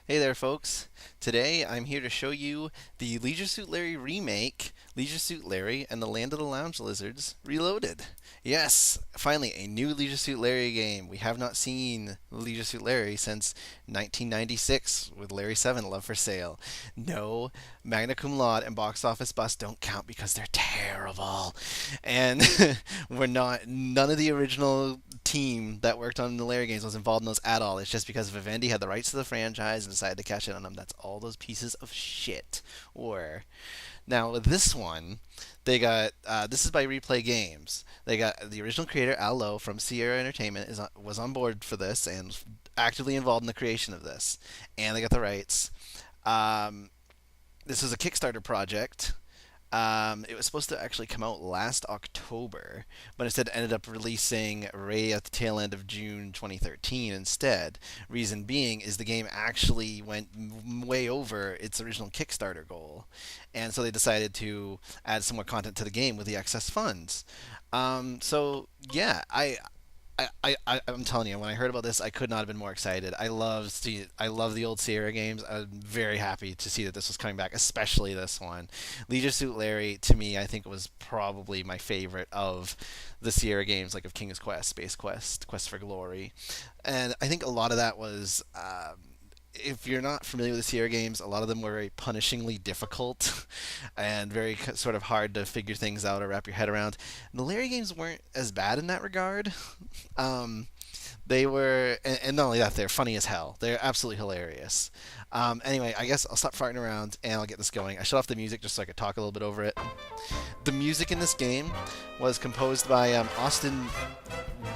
Hey there, folks. Today I'm here to show you the Leisure Suit Larry remake, Leisure Suit Larry and the Land of the Lounge Lizards Reloaded. Yes, finally, a new Leisure Suit Larry game. We have not seen Leisure Suit Larry since 1996 with Larry 7 Love for Sale. No, Magna Cum Laude and Box Office Bust don't count because they're terrible. And none of the original team that worked on the Larry games was involved in those at all. It's just because Vivendi had the rights to the franchise and decided to cash in on them. That's all those pieces of shit were. Now with this one, they got this is by Replay Games. They got the original creator Al Lowe from Sierra Entertainment was on board for this and actively involved in the creation of this, and they got the rights. Um, this was a Kickstarter project. It was supposed to actually come out last October, but instead ended up releasing right at the tail end of June 2013 instead. Reason being is the game actually went way over its original Kickstarter goal, and so they decided to add some more content to the game with the excess funds. So yeah, I'm telling you, when I heard about this, I could not have been more excited. I love the old Sierra games. I'm very happy to see that this was coming back, especially this one. Leisure Suit Larry, to me, I think was probably my favorite of the Sierra games, like of King's Quest, Space Quest, Quest for Glory, and I think a lot of that was. If you're not familiar with the Sierra games, a lot of them were very punishingly difficult and very sort of hard to figure things out or wrap your head around. The Larry games weren't as bad in that regard. Um, they were, and not only that, they're funny as hell. They're absolutely hilarious. Anyway, I guess I'll stop farting around and I'll get this going. I shut off the music just so I could talk a little bit over it. The music in this game was composed by Austin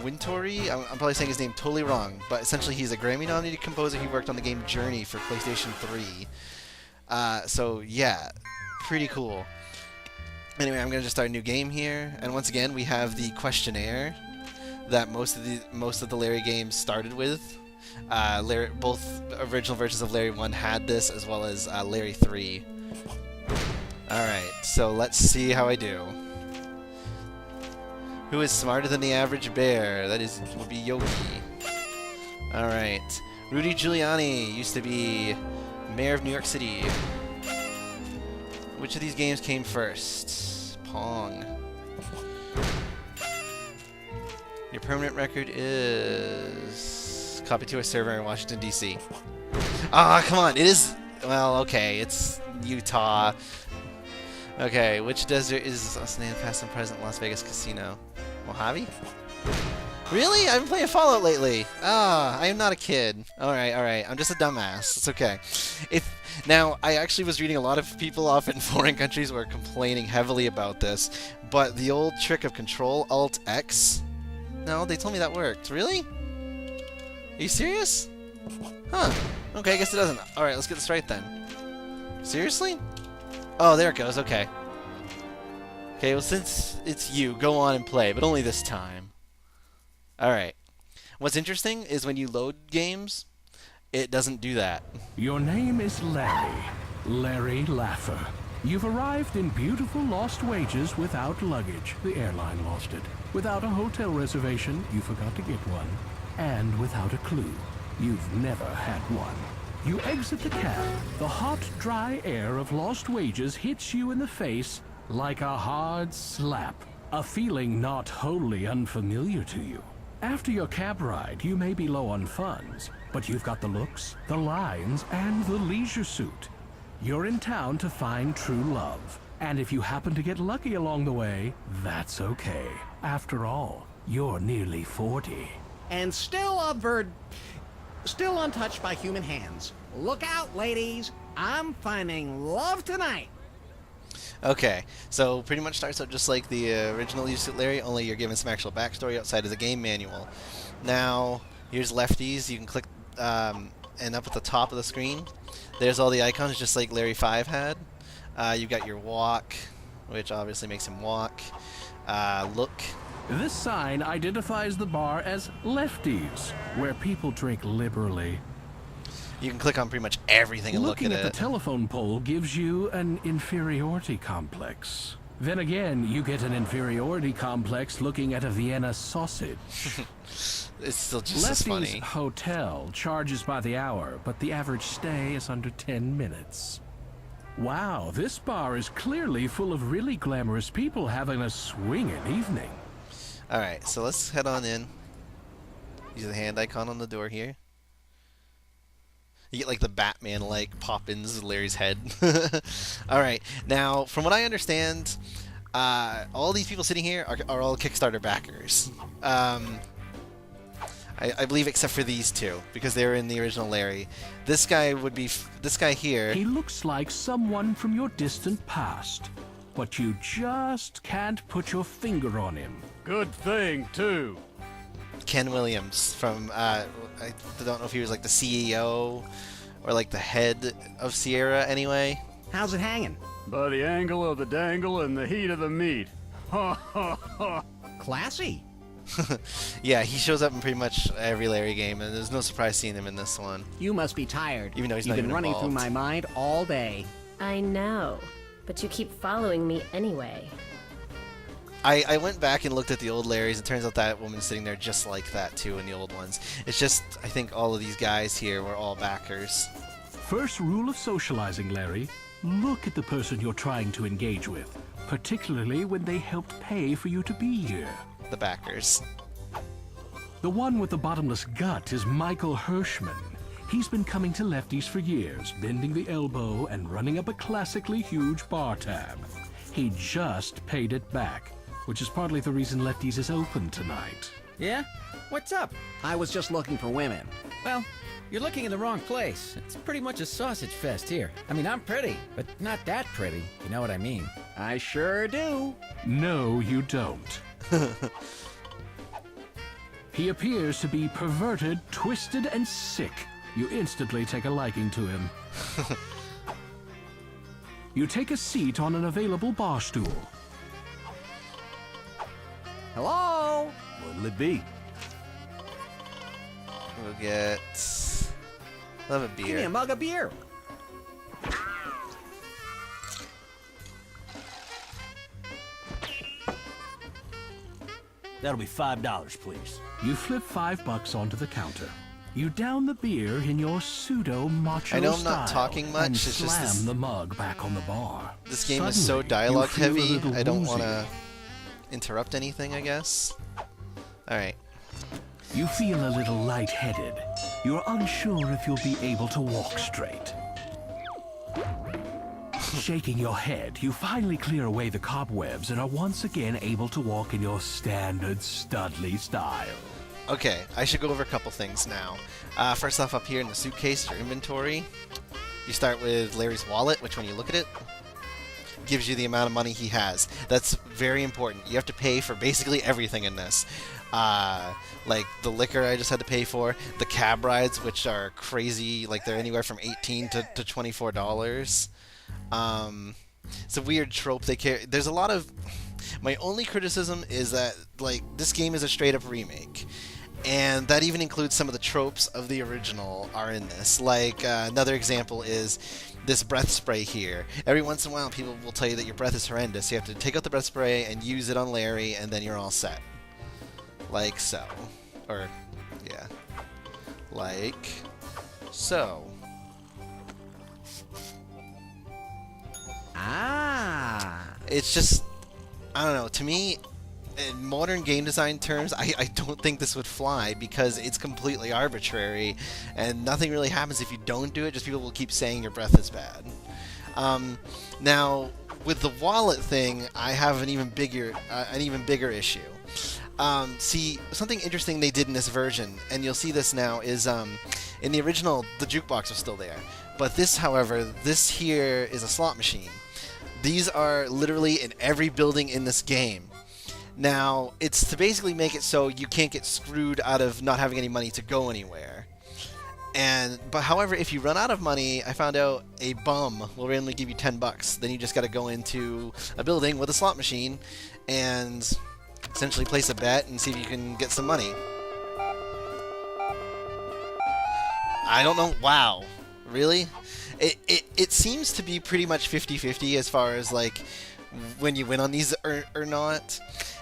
Wintory. I'm probably saying his name totally wrong, but essentially he's a Grammy-nominated composer. He worked on the game Journey for PlayStation 3. So yeah, pretty cool. Anyway, I'm gonna just start a new game here, and once again we have the questionnaire that most of the Larry games started with. Both original versions of Larry 1 had this, as well as Larry 3. Alright, so let's see how I do. Who is smarter than the average bear? That would be Yogi. Alright. Rudy Giuliani used to be mayor of New York City. Which of these games came first? Pong. Your permanent record is copied to a server in Washington, D.C. Ah, come on. It is... Well, okay. It's Utah. Okay, which desert is also named past and present Las Vegas Casino? Mojave? Really? I've been playing Fallout lately. Ah, I am not a kid. Alright. I'm just a dumbass. It's okay. Now, I actually was reading a lot of people off in foreign countries were complaining heavily about this, but the old trick of Control-Alt-X... No, they told me that worked. Really? Are you serious? Huh. Okay, I guess it doesn't. Alright, let's get this right then. Seriously? Oh, there it goes. Okay. Okay, well, since it's you, go on and play, but only this time. Alright. What's interesting is when you load games, it doesn't do that. Your name is Larry. Larry Laffer. You've arrived in beautiful Lost Wages without luggage. The airline lost it. Without a hotel reservation, you forgot to get one. And without a clue. You've never had one. You exit the cab. The hot, dry air of Lost Wages hits you in the face like a hard slap. A feeling not wholly unfamiliar to you. After your cab ride, you may be low on funds, but you've got the looks, the lines, and the leisure suit. You're in town to find true love. And if you happen to get lucky along the way, that's okay. After all, you're nearly 40. And still still untouched by human hands. Look out, ladies. I'm finding love tonight. Okay, so pretty much starts out just like the original Leisure Suit Larry, only you're given some actual backstory outside of the game manual. Now, here's lefties. You can click, and up at the top of the screen, there's all the icons, just like Larry 5 had. You've got your walk, which obviously makes him walk. Look. This sign identifies the bar as Lefties, where people drink liberally. You can click on pretty much everything and look at Looking at it. the telephone pole gives you an inferiority complex. Then again, you get an inferiority complex looking at a Vienna sausage. It's still just as Lefty's funny. hotel charges by the hour, but the average stay is under 10 minutes. Wow, this bar is clearly full of really glamorous people having a swinging evening. Alright, so let's head on in. Use the hand icon on the door here. You get like the Batman-like pop-ins of Larry's head. Alright, now, from what I understand, all these people sitting here are all Kickstarter backers. I believe except for these two, because they were in the original Larry. This guy would be... this guy here... He looks like someone from your distant past, but you just can't put your finger on him. Good thing, too. Ken Williams from... I don't know if he was like the CEO or like the head of Sierra anyway. How's it hanging? By the angle of the dangle and the heat of the meat. Ha ha ha. Classy. Yeah, he shows up in pretty much every Larry game, and there's no surprise seeing him in this one. You must be tired. Even though he's You've not been even running involved. through my mind all day. I know, but you keep following me anyway. I went back and looked at the old Larrys, and it turns out that woman's sitting there just like that, too, in the old ones. It's just, I think all of these guys here were all backers. First rule of socializing, Larry. Look at the person you're trying to engage with, particularly when they helped pay for you to be here. The backers. The one with the bottomless gut is Michael Hirschman. He's been coming to Lefty's for years, bending the elbow and running up a classically huge bar tab. He just paid it back, which is partly the reason Lefty's is open tonight. Yeah? What's up? I was just looking for women. Well, you're looking in the wrong place. It's pretty much a sausage fest here. I mean, I'm pretty, but not that pretty. You know what I mean? I sure do. No, you don't. He appears to be perverted, twisted, and sick. You instantly take a liking to him. You take a seat on an available bar stool. Hello? What'll it be? We'll get... I'll have a Give me beer. a mug of beer. That'll be $5, please. You flip $5 onto the counter. You down the beer in your pseudo-macho I know I'm not style talking much, and it's just slam this- the mug back on the bar. This game is so Suddenly, you dialogue feel a heavy, little I don't woozy. want to interrupt anything, I guess. Alright. You feel a little lightheaded. You're unsure if you'll be able to walk straight. Shaking your head, you finally clear away the cobwebs and are once again able to walk in your standard Studley style. Okay, I should go over a couple things now. First off, up here in the suitcase, your inventory, you start with Larry's wallet, which when you look at it, gives you the amount of money he has. That's very important. You have to pay for basically everything in this. Like the liquor I just had to pay for, the cab rides, which are crazy, like they're anywhere from $18 to $24. It's a weird trope they carry. There's a lot of... My only criticism is that, like, this game is a straight-up remake. And that even includes some of the tropes of the original are in this. Like, another example is this breath spray here. Every once in a while, people will tell you that your breath is horrendous. You have to take out the breath spray and use it on Larry, and then you're all set. Like so. Or, yeah. Like so. Ah. It's just, I don't know, to me, in modern game design terms, I don't think this would fly because it's completely arbitrary and nothing really happens if you don't do it, just people will keep saying your breath is bad. Now, with the wallet thing, I have an even bigger issue. See, something interesting they did in this version, and you'll see this now, is in the original, the jukebox was still there. But this, however, this here is a slot machine. These are literally in every building in this game. Now, it's to basically make it so you can't get screwed out of not having any money to go anywhere. But however, if you run out of money, I found out a bum will randomly give you $10. Then you just got to go into a building with a slot machine and essentially place a bet and see if you can get some money. I don't know. Wow. Really? It seems to be pretty much 50-50 as far as like when you win on these or not.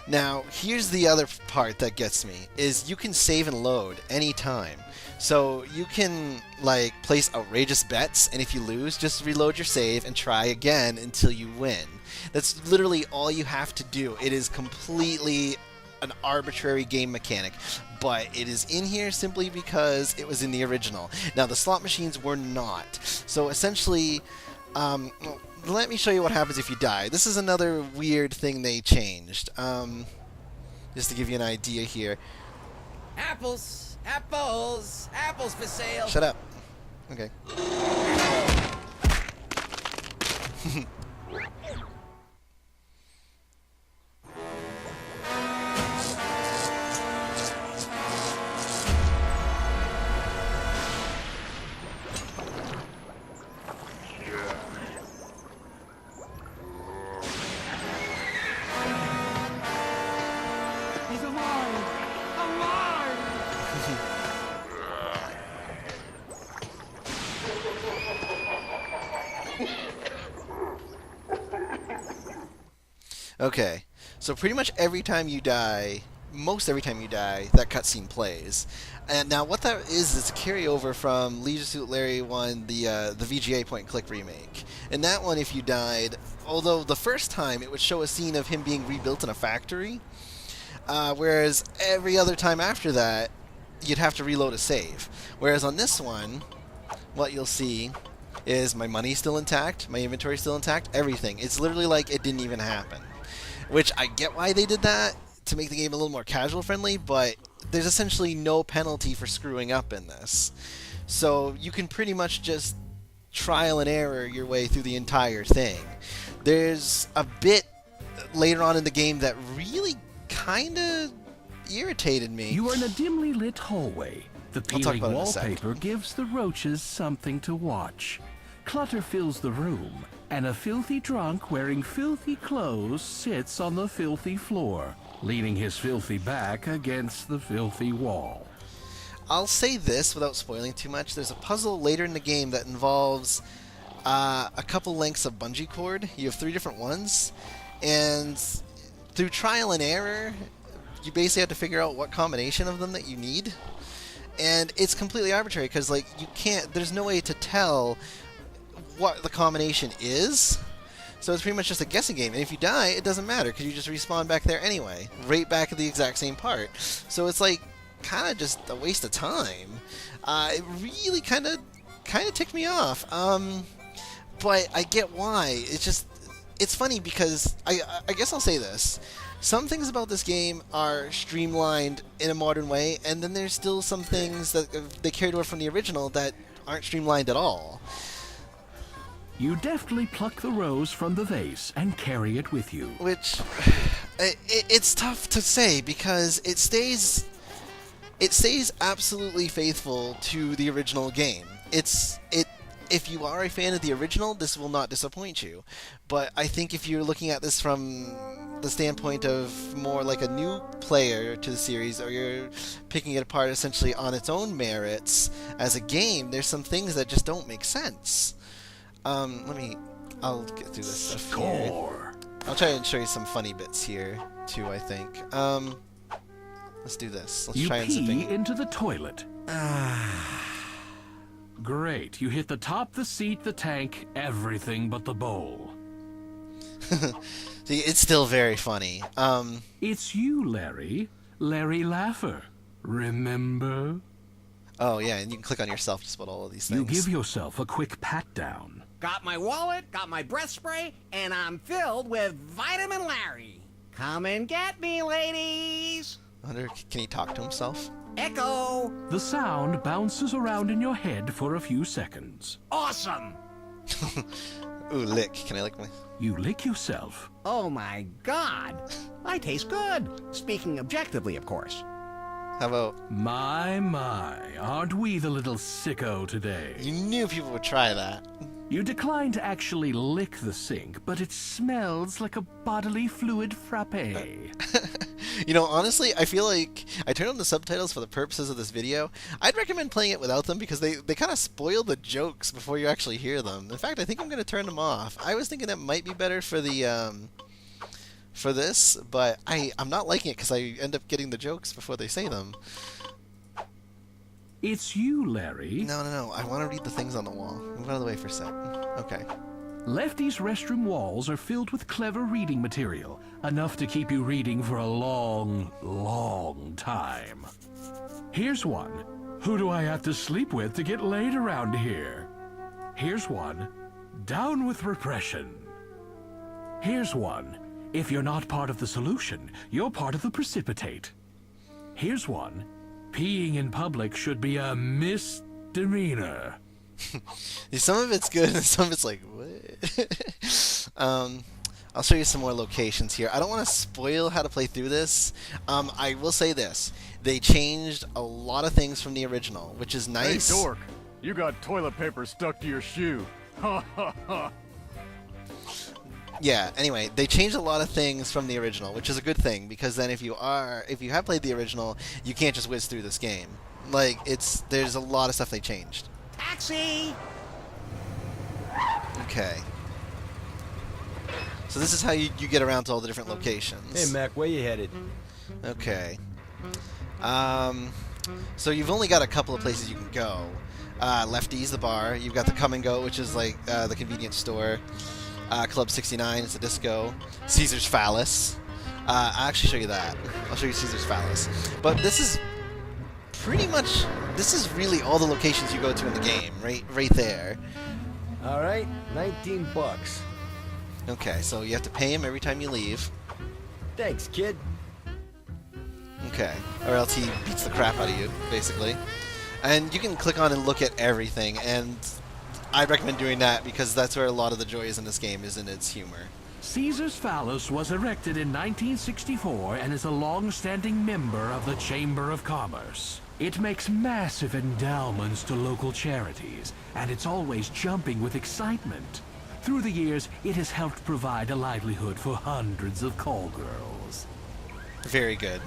Now, here's the other part that gets me, is you can save and load anytime. So you can, like, place outrageous bets, and if you lose, just reload your save and try again until you win. That's literally all you have to do. It is completely an arbitrary game mechanic, but it is in here simply because it was in the original. Now, the slot machines were not. So essentially, let me show you what happens if you die. This is another weird thing they changed. Just to give you an idea here. Apples! Apples! Apples for sale! Shut up. Okay. He's alive! Alive! Okay, so pretty much every time you die, most every time you die, that cutscene plays. And now what that is a carryover from Leisure Suit Larry 1, the VGA point-and-click remake. In that one, if you died, although the first time it would show a scene of him being rebuilt in a factory, whereas every other time after that, you'd have to reload a save. Whereas on this one, what you'll see is my money's still intact, my inventory's still intact, everything. It's literally like it didn't even happen. Which I get why they did that, to make the game a little more casual friendly, but there's essentially no penalty for screwing up in this. So you can pretty much just trial and error your way through the entire thing. There's a bit later on in the game that really kind of irritated me. You are in a dimly lit hallway. The I'll talk peeling about it in a sec. wallpaper gives the roaches something to watch. Clutter fills the room, and a filthy drunk wearing filthy clothes sits on the filthy floor, leaning his filthy back against the filthy wall. I'll say this without spoiling too much. There's a puzzle later in the game that involves a couple lengths of bungee cord. You have 3 different ones, and through trial and error, you basically have to figure out what combination of them that you need. And it's completely arbitrary because, like, you can't. There's no way to tell what the combination is. So it's pretty much just a guessing game. And if you die, it doesn't matter because you just respawn back there anyway, right back at the exact same part. So it's like kind of just a waste of time. It really kind of ticked me off. But I get why. It's funny because I guess I'll say this. Some things about this game are streamlined in a modern way, and then there's still some things that they carried over from the original that aren't streamlined at all. You deftly pluck the rose from the vase and carry it with you. Which, it's tough to say because it stays absolutely faithful to the original game. If you are a fan of the original, this will not disappoint you. But I think if you're looking at this from the standpoint of more like a new player to the series, or you're picking it apart essentially on its own merits as a game, there's some things that just don't make sense. I'll get through this stuff here. Score. I'll try and show you some funny bits here too, I think. Let's do this. Let's You try and pee zipping. into the toilet. Great. You hit the top, the seat, the tank, everything but the bowl. See, it's still very funny. It's you, Larry. Larry Laffer. Remember? Oh yeah, and you can click on yourself to spot all of these things. You give yourself a quick pat down. Got my wallet, got my breath spray, and I'm filled with Vitamin Larry. Come and get me, ladies! I wonder, can he talk to himself? Echo! The sound bounces around in your head for a few seconds. Awesome! Ooh, lick. Can I lick my... You lick yourself. Oh my god! I taste good! Speaking objectively, of course. How about... My, aren't we the little sicko today? You knew people would try that. You decline to actually lick the sink, but it smells like a bodily fluid frappe. You know, honestly, I feel like I turned on the subtitles for the purposes of this video. I'd recommend playing it without them because they kind of spoil the jokes before you actually hear them. In fact, I think I'm going to turn them off. I was thinking that might be better for the for this, but I'm not liking it because I end up getting the jokes before they say them. It's you, Larry. No. I want to read the things on the wall. Move out of the way for a sec. Okay. Lefty's restroom walls are filled with clever reading material, enough to keep you reading for a long, long time. Here's one. Who do I have to sleep with to get laid around here? Here's one. Down with repression. Here's one. If you're not part of the solution, you're part of the precipitate. Here's one. Peeing in public should be a misdemeanor. Some of it's good and some of it's like, what? I'll show you some more locations here. I don't want to spoil how to play through this. I will say this. They changed a lot of things from the original, which is nice. Hey, dork, you got toilet paper stuck to your shoe. Ha ha ha. Yeah, anyway, they changed a lot of things from the original, which is a good thing, because then if you have played the original, you can't just whiz through this game. Like, there's a lot of stuff they changed. Taxi! Okay. So this is how you get around to all the different locations. Hey, Mac, where you headed? Okay. So you've only got a couple of places you can go. Lefty's, the bar. You've got the Come and Go, which is like the convenience store. Club 69, it's a disco. Caesar's Phallus. I'll actually show you that. I'll show you Caesar's Phallus. But this is really all the locations you go to in the game, right there. All right, $19. Okay, so you have to pay him every time you leave. Thanks, kid. Okay, or else he beats the crap out of you, basically. And you can click on and look at everything, and I recommend doing that because that's where a lot of the joy is in this game, is in its humor. Caesar's Phallus was erected in 1964 and is a long-standing member of the Chamber of Commerce. It makes massive endowments to local charities, and it's always jumping with excitement. Through the years, it has helped provide a livelihood for hundreds of call girls. Very good.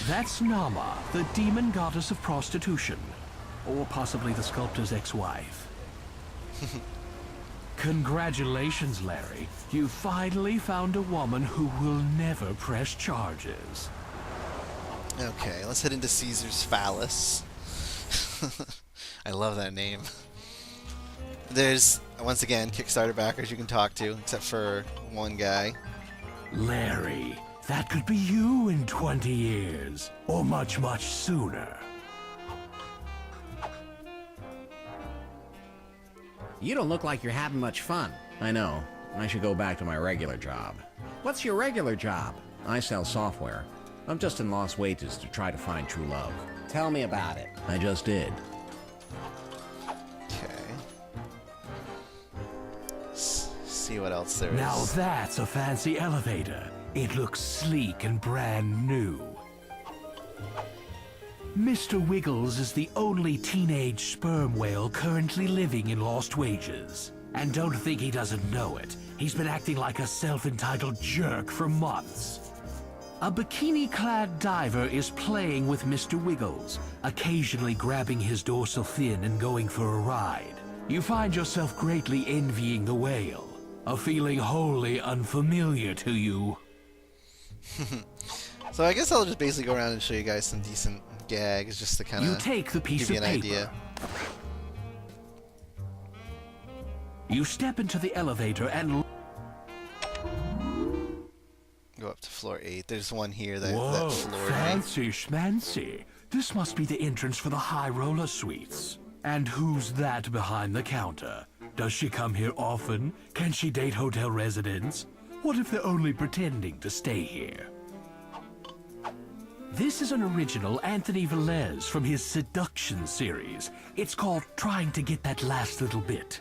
That's Nama, the demon goddess of prostitution. Or possibly the sculptor's ex-wife. Congratulations, Larry. You finally found a woman who will never press charges. Okay, let's head into Caesar's Phallus. I love that name. There's, once again, Kickstarter backers you can talk to, except for one guy. Larry, that could be you in 20 years. Or much, much sooner. You don't look like you're having much fun. I know. I should go back to my regular job. What's your regular job? I sell software. I'm just in lost wages to try to find true love. Tell me about it. I just did. Okay. See what else there is. Now that's a fancy elevator. It looks sleek and brand new. Mr. Wiggles is the only teenage sperm whale currently living in Lost Wages. And don't think he doesn't know it. He's been acting like a self-entitled jerk for months. A bikini-clad diver is playing with Mr. Wiggles, occasionally grabbing his dorsal fin and going for a ride. You find yourself greatly envying the whale, a feeling wholly unfamiliar to you. So I guess I'll just basically go around and show you guys some decent gags just to kind of You take the piece give you of an paper. idea. You step into the elevator and... Go up to floor 8. There's one here that Whoa, floored me. fancy schmancy. This must be the entrance for the high roller suites. And who's that behind the counter? Does she come here often? Can she date hotel residents? What if they're only pretending to stay here? This is an original Anthony Velez from his Seduction series. It's called Trying to Get That Last Little Bit.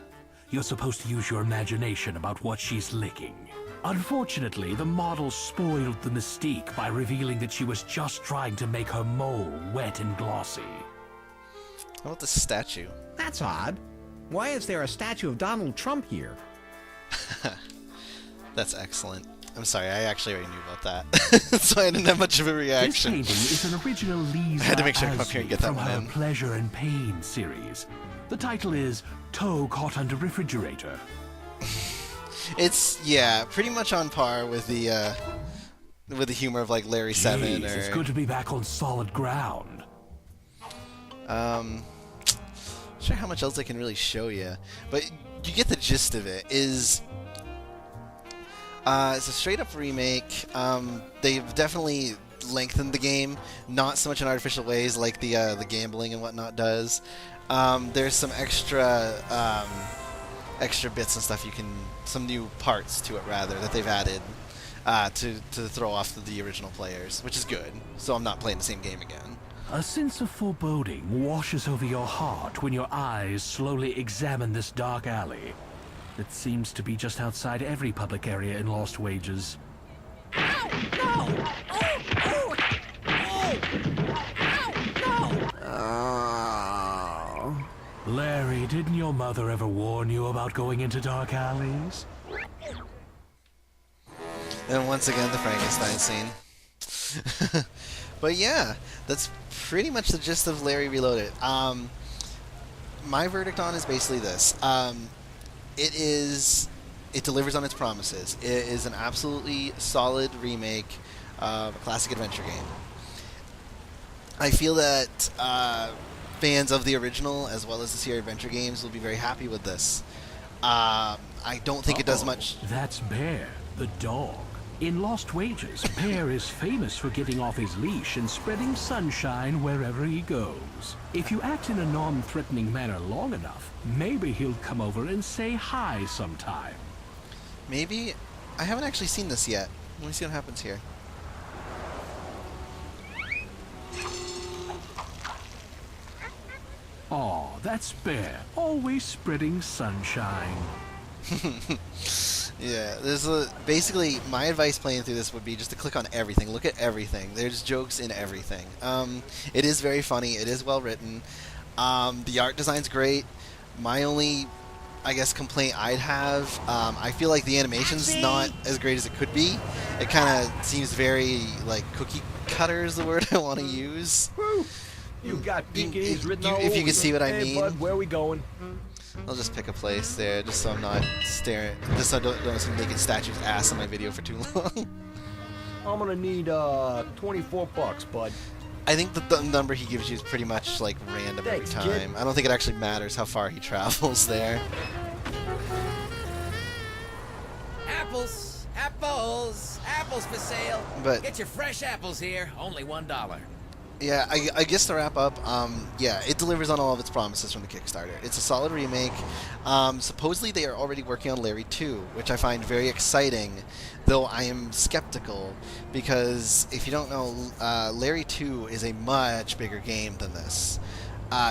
You're supposed to use your imagination about what she's licking. Unfortunately, the model spoiled the mystique by revealing that she was just trying to make her mole wet and glossy. How about the statue? That's odd. Why is there a statue of Donald Trump here? That's excellent. I'm sorry, I actually already knew about that. So I didn't have much of a This reaction. painting is an original Lisa I had to make sure to come up here and get that from one her in. Pleasure and Pain series. The title is Toe Caught Under Refrigerator. It's, yeah, pretty much on par with the humor of like Larry 7 Jeez, or it's good to be back on solid ground. not sure how much else I can really show you, but you get the gist of it. It's a straight up remake. They've definitely lengthened the game, not so much in artificial ways like the gambling and whatnot does. There's some extra bits and stuff some new parts to it rather that they've added to throw off the original players, which is good. So I'm not playing the same game again. A sense of foreboding washes over your heart when your eyes slowly examine this dark alley that seems to be just outside every public area in Lost Wages. Oh. Larry, didn't your mother ever warn you about going into dark alleys? And once again, the Frankenstein scene. But yeah, that's pretty much the gist of Larry Reloaded. My verdict on is basically this. It delivers on its promises. It is an absolutely solid remake of a classic adventure game. I feel that fans of the original as well as the Sierra Adventure games will be very happy with this. I don't think it does much. That's Bear, the dog. In Lost Wages, Bear is famous for getting off his leash and spreading sunshine wherever he goes. If you act in a non-threatening manner long enough, maybe he'll come over and say hi sometime. Maybe. I haven't actually seen this yet. Let me see what happens here. Aw, that's Bear, always spreading sunshine. Yeah, basically my advice playing through this would be just to click on everything, look at everything. There's jokes in everything. It is very funny. It is well written. The art design's great. My only, I guess, complaint I'd have, I feel like the animation's not as great as it could be. It kind of seems very like cookie cutter is the word I want to use. Woo! You got PKs written all if you over can see what I Hey, mean. bud, where we going? I'll just pick a place there, just so I'm not staring. Just so I don't see naked statue's ass in my video for too long. I'm gonna need $24, bud. I think the number he gives you is pretty much like random Thanks, every kid. time. I don't think it actually matters how far he travels there. Apples, apples, apples for sale. But- Get your fresh apples here, only $1. Yeah, I guess to wrap up, yeah, it delivers on all of its promises from the Kickstarter. It's a solid remake. Supposedly they are already working on Larry 2, which I find very exciting, though I am skeptical, because if you don't know, Larry 2 is a much bigger game than this.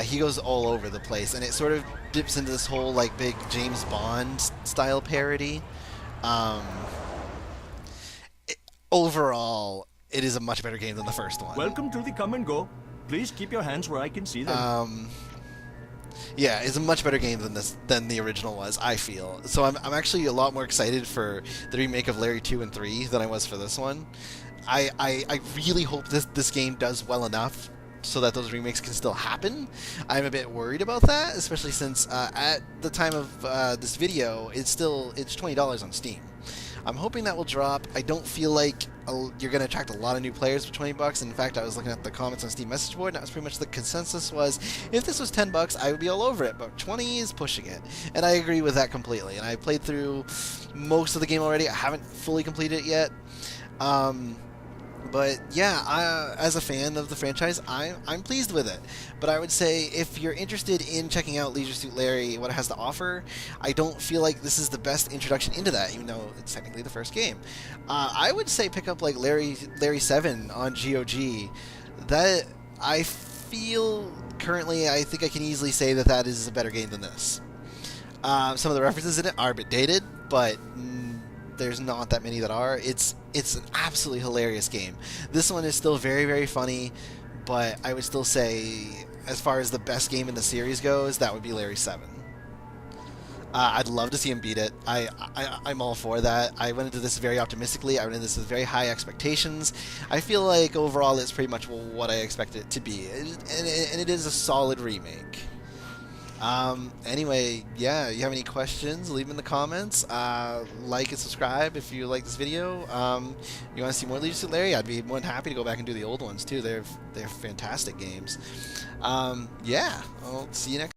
He goes all over the place, and it sort of dips into this whole like big James Bond style parody. Overall, it is a much better game than the first one. Welcome to the come and go. Please keep your hands where I can see them. Yeah, it's a much better game than the original was, I feel. So I'm actually a lot more excited for the remake of Larry 2 and 3 than I was for this one. I really hope this game does well enough so that those remakes can still happen. I'm a bit worried about that, especially since at the time of this video, it's $20 on Steam. I'm hoping that will drop. I don't feel like you're going to attract a lot of new players for $20. In fact, I was looking at the comments on Steam message board, and that was pretty much the consensus was, if this was $10, I would be all over it, but 20 is pushing it. And I agree with that completely. And I played through most of the game already. I haven't fully completed it yet. But yeah, as a fan of the franchise, I'm pleased with it. But I would say if you're interested in checking out Leisure Suit Larry, what it has to offer, I don't feel like this is the best introduction into that, even though it's technically the first game. I would say pick up like Larry 7 on GOG. That I feel currently, I think I can easily say that is a better game than this. Some of the references in it are a bit dated, but there's not that many that are. It's an absolutely hilarious game. This one is still very, very funny, but I would still say, as far as the best game in the series goes, that would be Larry 7. I'd love to see him beat it. I'm all for that. I went into this very optimistically. I went into this with very high expectations. I feel like overall it's pretty much what I expected it to be, and it is a solid remake. Anyway, yeah, you have any questions, leave them in the comments. Like and subscribe if you like this video. You want to see more Leisure Suit Larry? I'd be more than happy to go back and do the old ones too. They're fantastic games. Yeah, I'll see you next